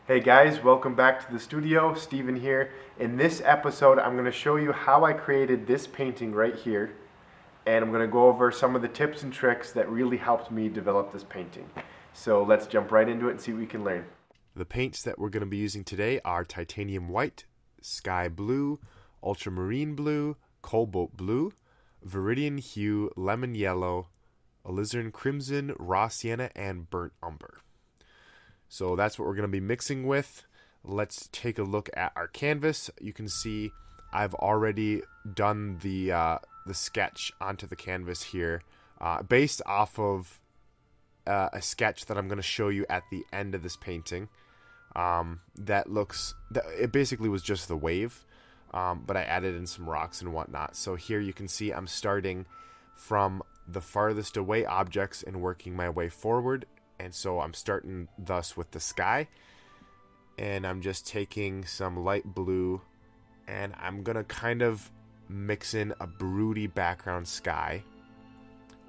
Hey guys, welcome back to the studio. Steven here. In this episode, I'm going to show you how I created this painting right here, and I'm going to go over some of the tips and tricks that really helped me develop this painting. So let's jump right into it and see what we can learn. The paints that we're going to be using today are titanium white, sky blue, ultramarine blue, cobalt blue, viridian hue, lemon yellow, alizarin crimson, raw sienna, and burnt umber. So that's what we're going to be mixing with. Let's take a look at our canvas. You can see I've already done the sketch onto the canvas here, based off of a sketch that I'm going to show you at the end of this painting. It basically was just the wave, but I added in some rocks and whatnot. So here you can see I'm starting from the farthest away objects and working my way forward. And so I'm starting thus with the sky, and I'm just taking some light blue, and I'm gonna kind of mix in a broody background sky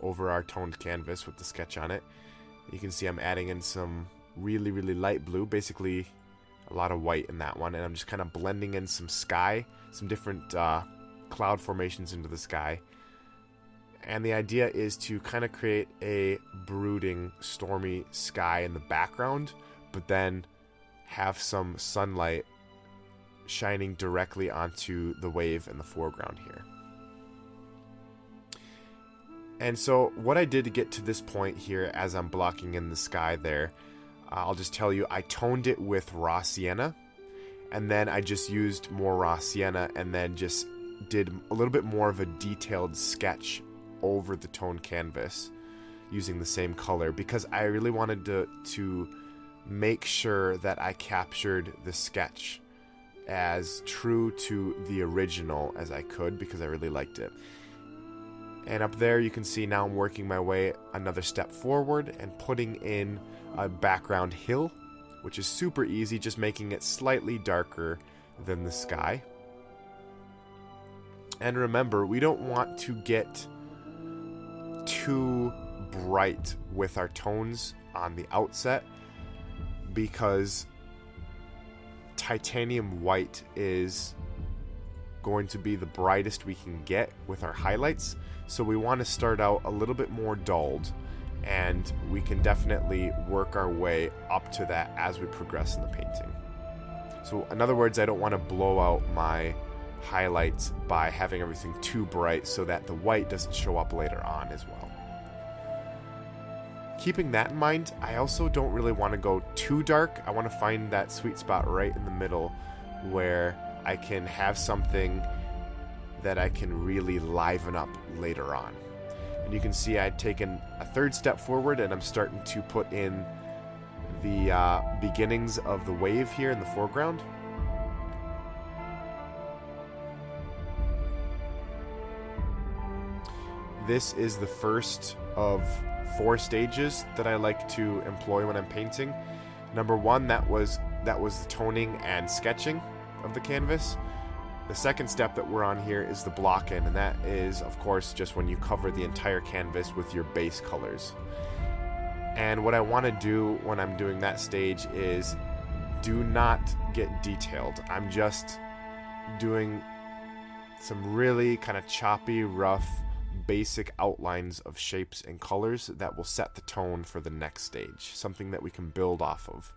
over our toned canvas with the sketch on it. You can see I'm adding in some really light blue, basically a lot of white in that one, and I'm just kind of blending in some sky, some different cloud formations into the sky. And the idea is to kind of create a brooding, stormy sky in the background, but then have some sunlight shining directly onto the wave in the foreground here. And so what I did to get to this point here, as I'm blocking in the sky there, I'll just tell you, I toned it with raw sienna, and then I just used more raw sienna, and then just did a little bit more of a detailed sketch over the toned canvas using the same color, because I really wanted to make sure that I captured the sketch as true to the original as I could, because I really liked it. And up there you can see now I'm working my way another step forward and putting in a background hill, which is super easy, just making it slightly darker than the sky. And remember, we don't want to get too bright with our tones on the outset, because titanium white is going to be the brightest we can get with our highlights. So we want to start out a little bit more dulled, and we can definitely work our way up to that as we progress in the painting. So in other words, I don't want to blow out my highlights by having everything too bright so that the white doesn't show up later on as well. Keeping that in mind, I also don't really want to go too dark. I want to find that sweet spot right in the middle where I can have something that I can really liven up later on. And you can see I'd taken a third step forward, and I'm starting to put in the beginnings of the wave here in the foreground. This is the first of 4 stages that I like to employ when I'm painting. Number 1, that was the toning and sketching of the canvas. The second step that we're on here is the block in, and that is, of course, just when you cover the entire canvas with your base colors. And what I want to do when I'm doing that stage is do not get detailed. I'm just doing some really kind of choppy, rough, basic outlines of shapes and colors that will set the tone for the next stage, something that we can build off of.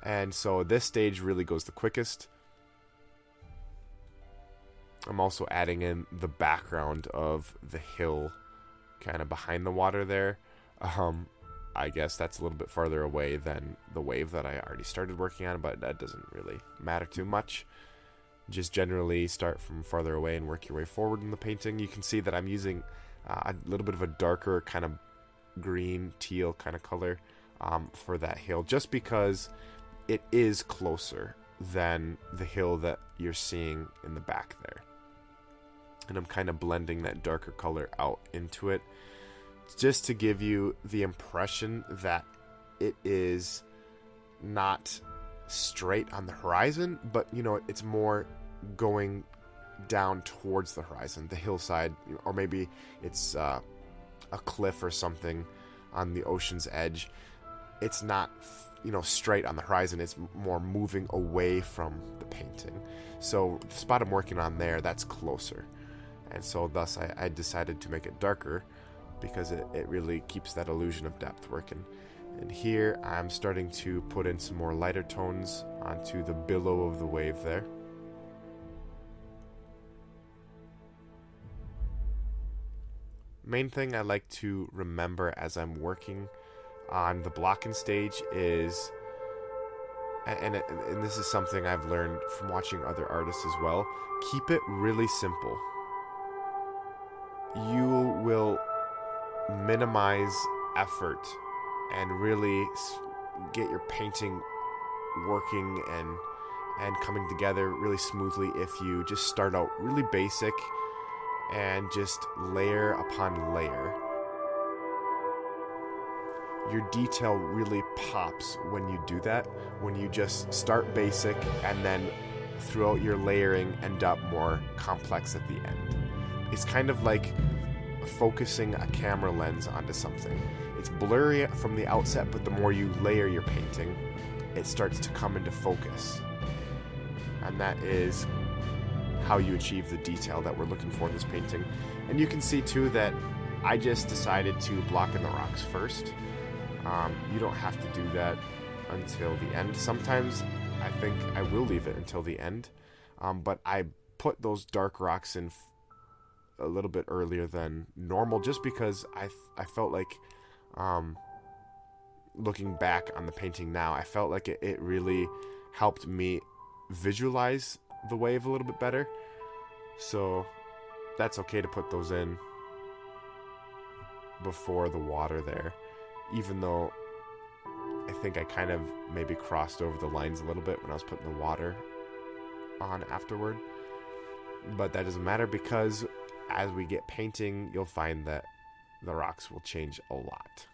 And so this stage really goes the quickest. I'm also adding in the background of the hill kind of behind the water there. I guess that's a little bit farther away than the wave that I already started working on, but that doesn't really matter too much. Just generally start from farther away and work your way forward in the painting. You can see that I'm using a little bit of a darker kind of green, teal kind of color for that hill, just because it is closer than the hill that you're seeing in the back there. And I'm kind of blending that darker color out into it, just to give you the impression that it is not straight on the horizon, but it's more going down towards the horizon, the hillside, or maybe it's a cliff or something on the ocean's edge. It's not straight on the horizon. It's more moving away from the painting. So the spot I'm working on there, that's closer. And so thus I decided to make it darker because it really keeps that illusion of depth working. And here I'm starting to put in some more lighter tones onto the billow of the wave there. Main thing I like to remember as I'm working on the blocking stage is, and this is something I've learned from watching other artists as well, keep it really simple. You will minimize effort and really get your painting working and coming together really smoothly if you just start out really basic and just layer upon layer. Your detail really pops when you do that, when you just start basic and then throughout your layering end up more complex at the end. It's kind of like focusing a camera lens onto something. It's blurry from the outset, but the more you layer your painting, it starts to come into focus. And that is how you achieve the detail that we're looking for in this painting. And you can see too that I just decided to block in the rocks first. You don't have to do that until the end. Sometimes I think I will leave it until the end, but I put those dark rocks in a little bit earlier than normal just because I felt like, looking back on the painting now, I felt like it really helped me visualize the wave a little bit better. So that's okay to put those in before the water there, even though I think I kind of maybe crossed over the lines a little bit when I was putting the water on afterward. But that doesn't matter because as we get painting, you'll find that the rocks will change a lot.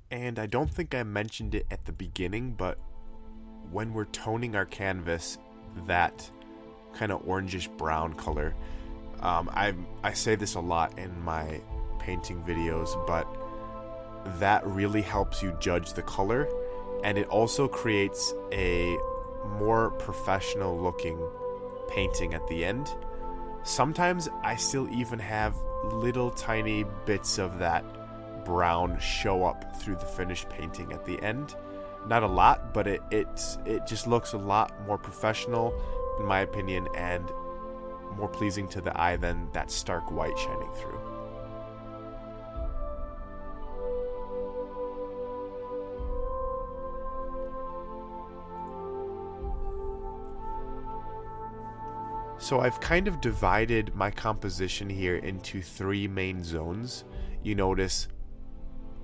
And I don't think I mentioned it at the beginning, but when we're toning our canvas, that kind of orangish brown color, I say this a lot in my painting videos, but that really helps you judge the color, and it also creates a more professional looking painting at the end. Sometimes I still even have little tiny bits of that brown show up through the finished painting at the end. Not a lot, but it just looks a lot more professional in my opinion and more pleasing to the eye than that stark white shining through. So I've kind of divided my composition here into three main zones. You notice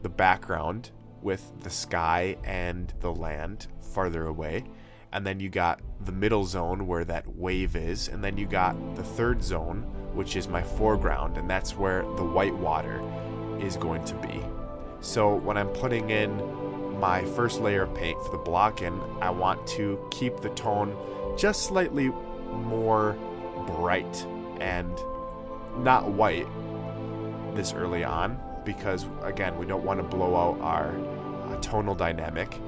the background with the sky and the land farther away. And then you got the middle zone where that wave is. And then you got the third zone, which is my foreground. And that's where the white water is going to be. So when I'm putting in my first layer of paint for the block-in, I want to keep the tone just slightly more bright and not white this early on, because again, we don't want to blow out our tonal dynamic,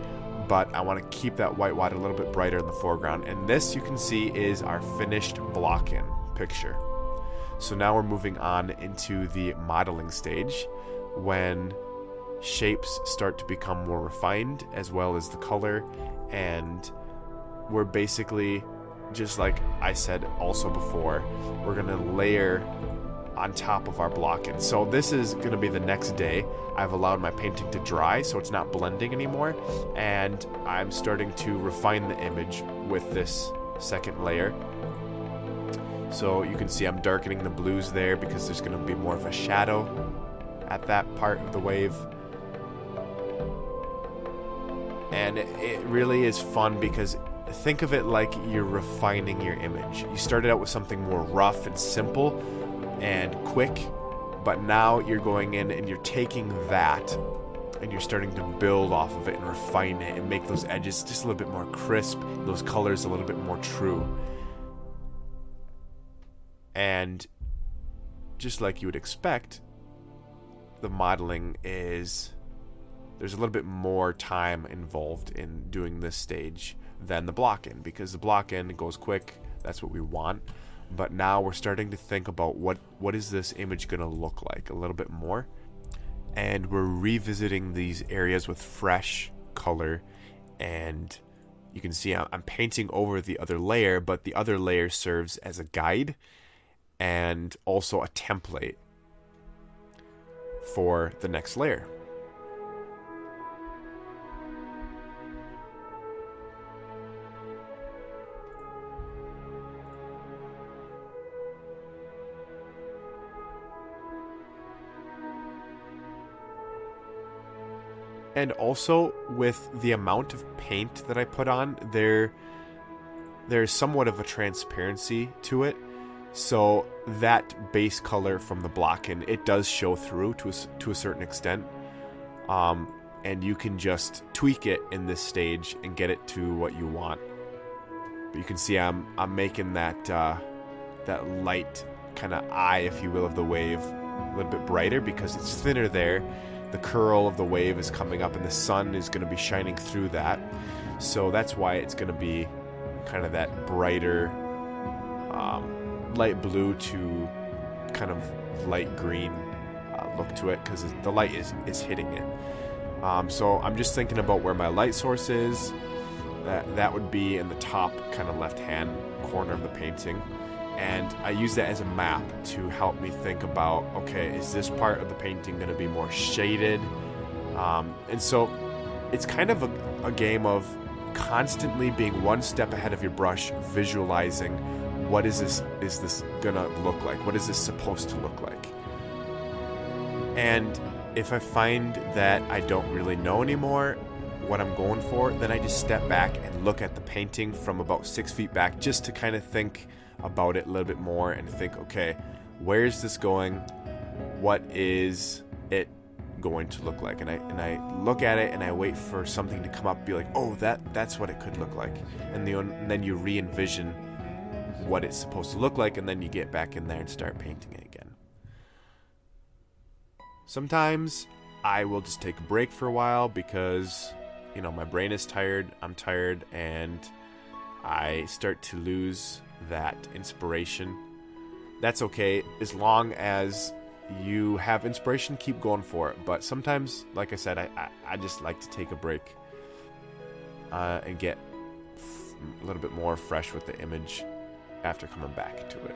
but I want to keep that white water a little bit brighter in the foreground. And this, you can see, is our finished block-in picture. So now we're moving on into the modeling stage, when shapes start to become more refined as well as the color, and we're basically, just like I said also before, we're going to layer on top of our block-in. So this is going to be the next day. I've allowed my painting to dry so it's not blending anymore, and I'm starting to refine the image with this second layer. So you can see I'm darkening the blues there because there's going to be more of a shadow at that part of the wave. And it really is fun because think of it like you're refining your image. You started out with something more rough and simple and quick, but now you're going in and you're taking that and you're starting to build off of it and refine it and make those edges just a little bit more crisp, those colors a little bit more true. And just like you would expect, the modeling is there's a little bit more time involved in doing this stage than the block in, because the block in goes quick. That's what we want. But now we're starting to think about what is this image going to look like a little bit more. And we're revisiting these areas with fresh color, and you can see I'm painting over the other layer, but the other layer serves as a guide and also a template for the next layer. And also, with the amount of paint that I put on, there's somewhat of a transparency to it. So that base color from the block-in, it does show through to a certain extent. And you can just tweak it in this stage and get it to what you want. But you can see I'm making that light kind of eye, if you will, of the wave a little bit brighter because it's thinner there. The curl of the wave is coming up and the sun is going to be shining through that. So that's why it's going to be kind of that brighter light blue to kind of light green look to it, because the light is hitting it. So I'm just thinking about where my light source is. That would be in the top kind of left hand corner of the painting. And I use that as a map to help me think about, okay, is this part of the painting going to be more shaded? And so it's kind of a game of constantly being one step ahead of your brush, visualizing what is this going to look like? What is this supposed to look like? And if I find that I don't really know anymore what I'm going for, then I just step back and look at the painting from about 6 feet back just to kind of think about it a little bit more and think, okay, where is this going? What is it going to look like? And I look at it and I wait for something to come up and be like, oh, that's what it could look like. And then you re-envision what it's supposed to look like, and then you get back in there and start painting it again. Sometimes I will just take a break for a while because, my brain is tired, I'm tired, and I start to lose that inspiration. That's okay, as long as you have inspiration, keep going for it. But sometimes, like I said, I just like to take a break and get a little bit more fresh with the image after coming back to it.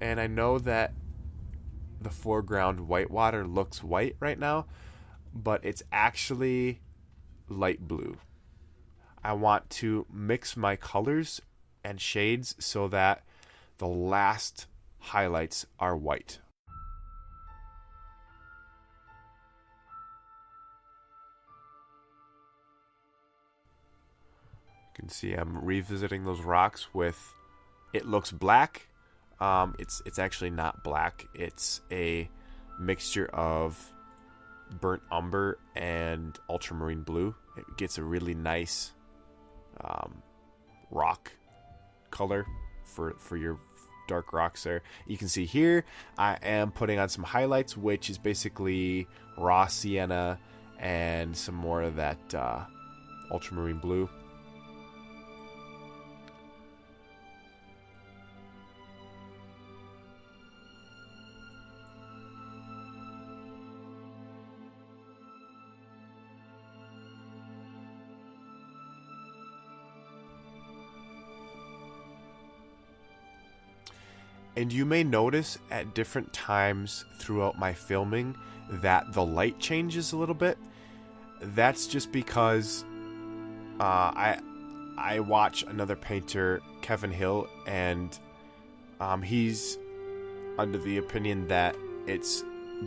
And I know that the foreground whitewater looks white right now, but it's actually light blue. I want to mix my colors and shades so that the last highlights are white. You can see I'm revisiting those rocks with, it looks black. It's actually not black. It's a mixture of burnt umber and ultramarine blue. It gets a really nice rock color for your dark rocks there. You can see here I am putting on some highlights, which is basically raw sienna and some more of that ultramarine blue. And you may notice at different times throughout my filming that the light changes a little bit. That's just because I watch another painter, Kevin Hill, and he's under the opinion that it's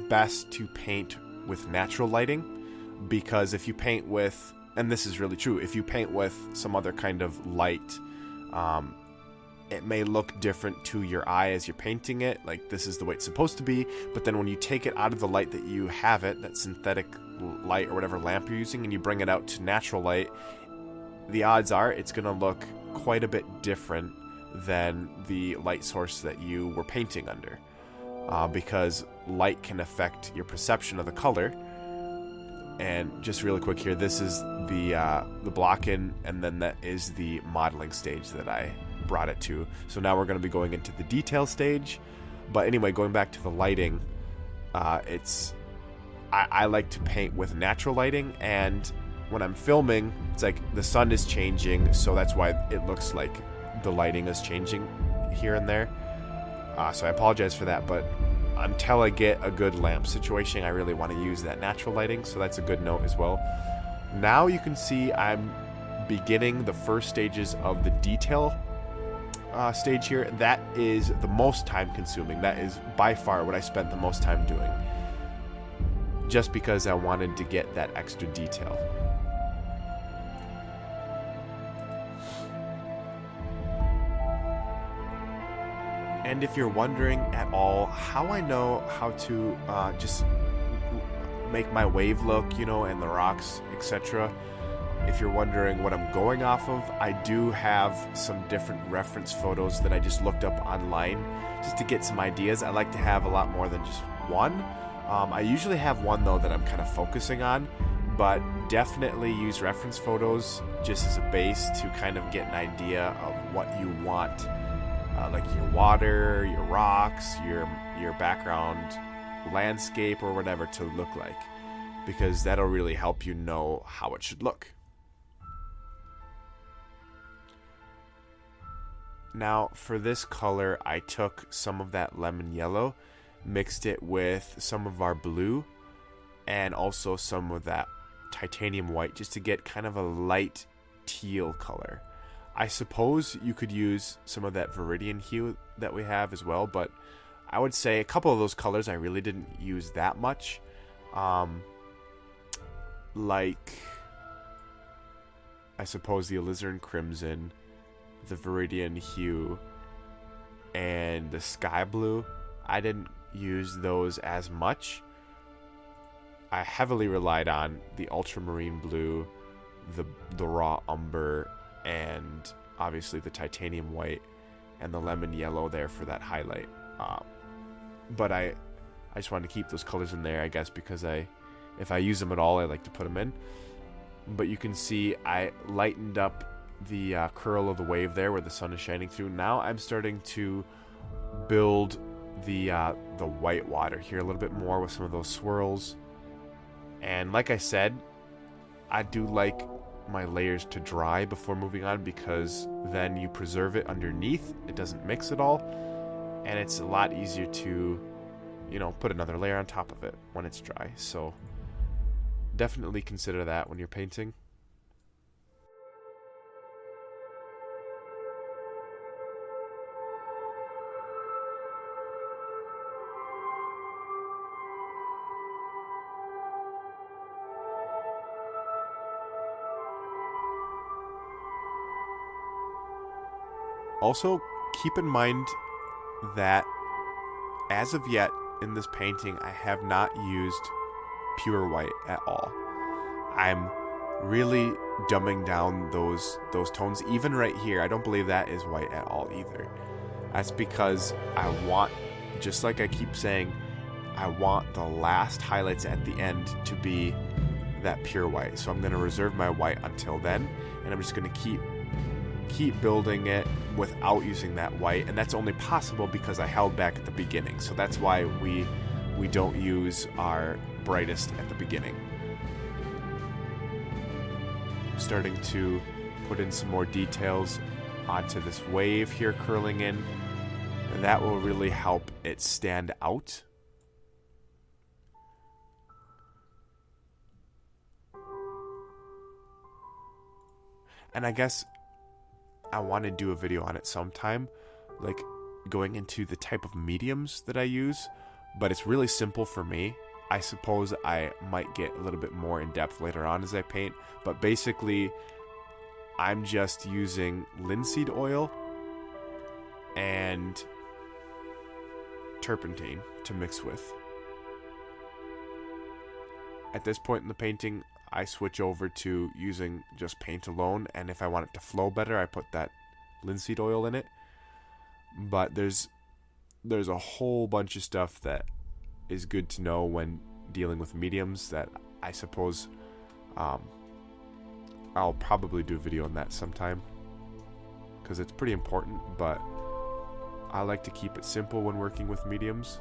best to paint with natural lighting, because if you paint with, and this is really true, if you paint with some other kind of light, it may look different to your eye as you're painting it, like this is the way it's supposed to be, but then when you take it out of the light that you have it, that synthetic light or whatever lamp you're using, and you bring it out to natural light, the odds are it's going to look quite a bit different than the light source that you were painting under, because light can affect your perception of the color. And just really quick here, this is the block-in, and then that is the modeling stage that I brought it to. So now we're going to be going into the detail stage. But anyway, going back to the lighting, I like to paint with natural lighting, and when I'm filming, it's like the sun is changing, so that's why it looks like the lighting is changing here and there. So I apologize for that, but until I get a good lamp situation, I really want to use that natural lighting, so that's a good note as well. Now you can see I'm beginning the first stages of the detail stage here. That is the most time consuming. That is by far what I spent the most time doing, just because I wanted to get that extra detail. And if you're wondering at all how I know how to just make my wave look, and the rocks, etc., if you're wondering what I'm going off of, I do have some different reference photos that I just looked up online just to get some ideas. I like to have a lot more than just one. I usually have one, though, that I'm kind of focusing on, but definitely use reference photos just as a base to kind of get an idea of what you want. Like your water, your rocks, your background landscape or whatever to look like, because that'll really help you know how it should look. Now for this color, I took some of that lemon yellow, mixed it with some of our blue, and also some of that titanium white, just to get kind of a light teal color. I suppose you could use some of that Viridian hue that we have as well, but I would say a couple of those colors I really didn't use that much. Like, I suppose the alizarin crimson, the Viridian hue, and the sky blue. I didn't use those as much. I heavily relied on the ultramarine blue, the raw umber, and obviously the titanium white and the lemon yellow there for that highlight. But I just wanted to keep those colors in there, I guess, because if I use them at all, I like to put them in. But you can see I lightened up the curl of the wave there where the sun is shining through. Now I'm starting to build the white water here a little bit more with some of those swirls. And like I said, I do like my layers to dry before moving on, because then you preserve it underneath, it doesn't mix at all, and it's a lot easier to put another layer on top of it when it's dry. So definitely consider that when you're painting. Also, keep in mind that as of yet in this painting, I have not used pure white at all. I'm really dumbing down those tones. Even right here, I don't believe that is white at all either. That's because I want, just like I keep saying, I want the last highlights at the end to be that pure white. So I'm going to reserve my white until then, and I'm just going to keep building it without using that white, and that's only possible because I held back at the beginning. So that's why we don't use our brightest at the beginning. I'm starting to put in some more details onto this wave here curling in, and that will really help it stand out. And I guess I want to do a video on it sometime, like going into the type of mediums that I use, but it's really simple for me. I suppose I might get a little bit more in depth later on as I paint, but basically I'm just using linseed oil and turpentine to mix with. At this point in the painting, I switch over to using just paint alone, and if I want it to flow better, I put that linseed oil in it. But there's a whole bunch of stuff that is good to know when dealing with mediums that I suppose I'll probably do a video on that sometime, because it's pretty important, but I like to keep it simple when working with mediums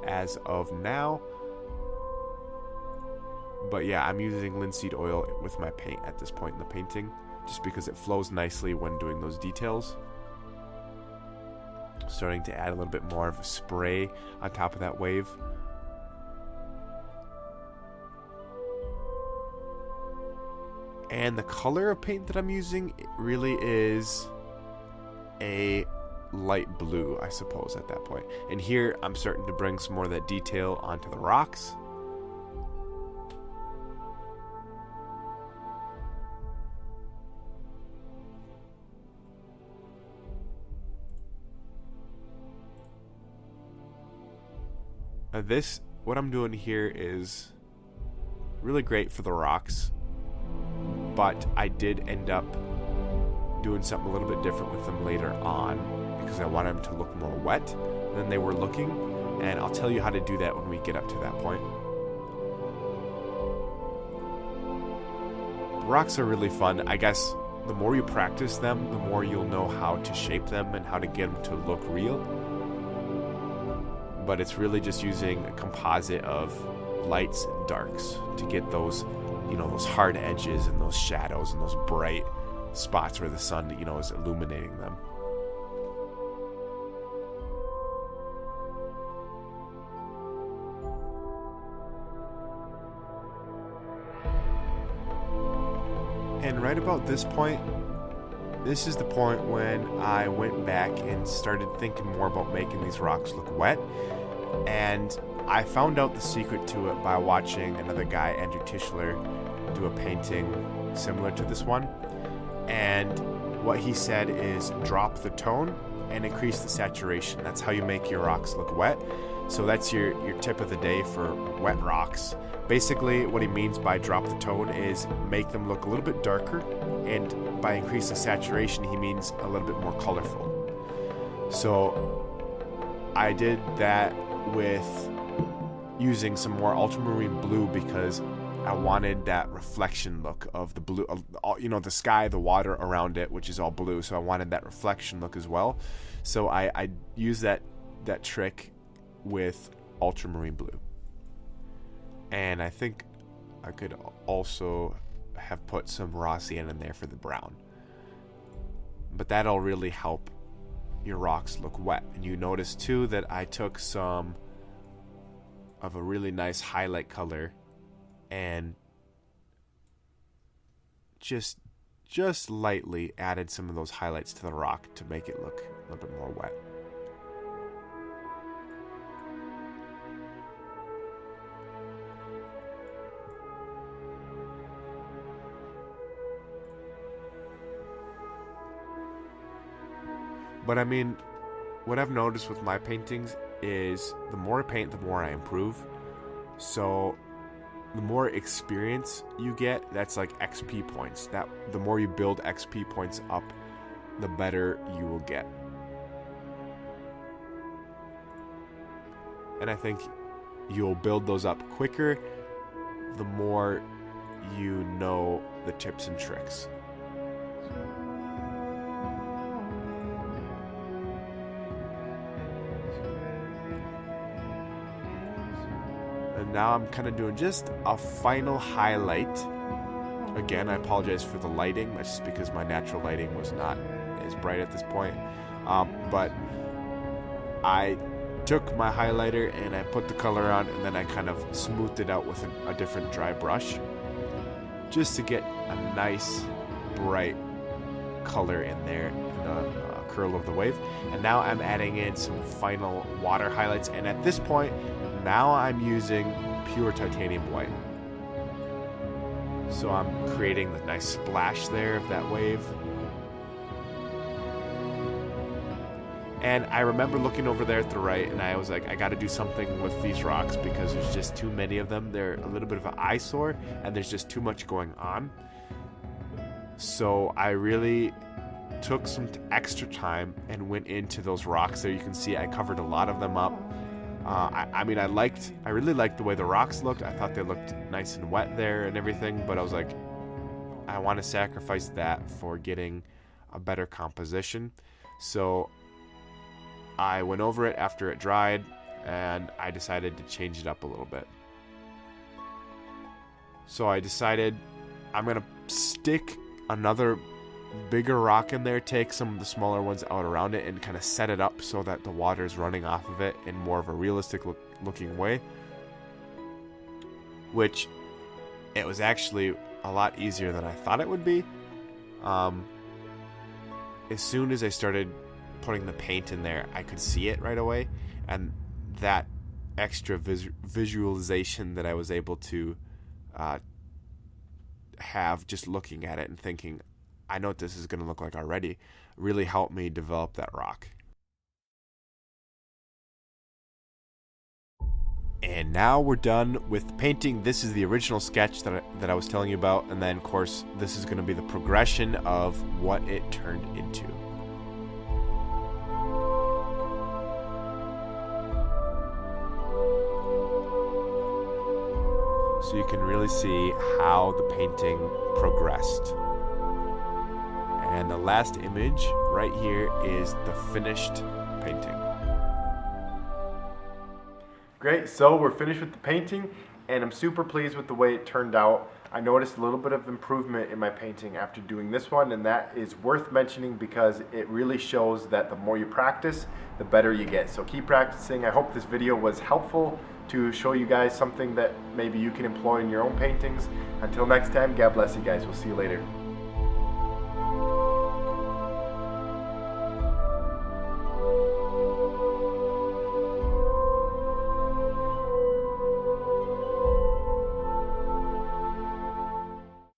as of now. But yeah, I'm using linseed oil with my paint at this point in the painting, just because it flows nicely when doing those details. Starting to add a little bit more of a spray on top of that wave. And the color of paint that I'm using really is a light blue, I suppose, at that point. And here I'm starting to bring some more of that detail onto the rocks. What I'm doing here is really great for the rocks, but I did end up doing something a little bit different with them later on, because I wanted them to look more wet than they were looking, and I'll tell you how to do that when we get up to that point. Rocks are really fun. I guess the more you practice them, the more you'll know how to shape them and how to get them to look real. But it's really just using a composite of lights and darks to get those, those hard edges and those shadows and those bright spots where the sun, is illuminating them. And right about this point, this is the point when I went back and started thinking more about making these rocks look wet. And I found out the secret to it by watching another guy, Andrew Tischler, do a painting similar to this one. And what he said is drop the tone and increase the saturation. That's how you make your rocks look wet. So that's your tip of the day for wet rocks. Basically, what he means by drop the tone is make them look a little bit darker, and by increasing saturation, he means a little bit more colorful. So I did that with using some more ultramarine blue, because I wanted that reflection look of the blue, the sky, the water around it, which is all blue. So I wanted that reflection look as well. So I used that trick with ultramarine blue. And I think I could also have put some raw sand in there for the brown. But that'll really help your rocks look wet. And you notice too that I took some of a really nice highlight color and just lightly added some of those highlights to the rock to make it look a little bit more wet. But I mean, what I've noticed with my paintings is the more I paint, the more I improve. So the more experience you get, that's like XP points. That the more you build XP points up, the better you will get. And I think you'll build those up quicker the more you know the tips and tricks. And now I'm kind of doing just a final highlight. Again, I apologize for the lighting. That's just because my natural lighting was not as bright at this point. But I took my highlighter and I put the color on, and then I kind of smoothed it out with a different dry brush, just to get a nice bright color in there in the curl of the wave. And now I'm adding in some final water highlights, and at this point now I'm using pure titanium white. So I'm creating the nice splash there of that wave. And I remember looking over there at the right, and I was like, I got to do something with these rocks because there's just too many of them. They're a little bit of an eyesore, and there's just too much going on. So I really took some extra time and went into those rocks there. You can see I covered a lot of them up. I mean, I really liked the way the rocks looked. I thought they looked nice and wet there and everything, but I was like, I want to sacrifice that for getting a better composition. So I went over it after it dried, and I decided to change it up a little bit. So I decided I'm going to stick another bigger rock in there, take some of the smaller ones out around it, and kind of set it up so that the water is running off of it in more of a realistic looking way. Which, it was actually a lot easier than I thought it would be. As soon as I started putting the paint in there, I could see it right away, and that extra visualization that I was able to have just looking at it and thinking, I know what this is going to look like already, really helped me develop that rock. And now we're done with painting. This is the original sketch that I was telling you about, and then of course this is going to be the progression of what it turned into. So you can really see how the painting progressed. And the last image right here is the finished painting. Great, so we're finished with the painting, and I'm super pleased with the way it turned out. I noticed a little bit of improvement in my painting after doing this one, and that is worth mentioning because it really shows that the more you practice, the better you get. So keep practicing. I hope this video was helpful to show you guys something that maybe you can employ in your own paintings. Until next time, God bless you guys. We'll see you later.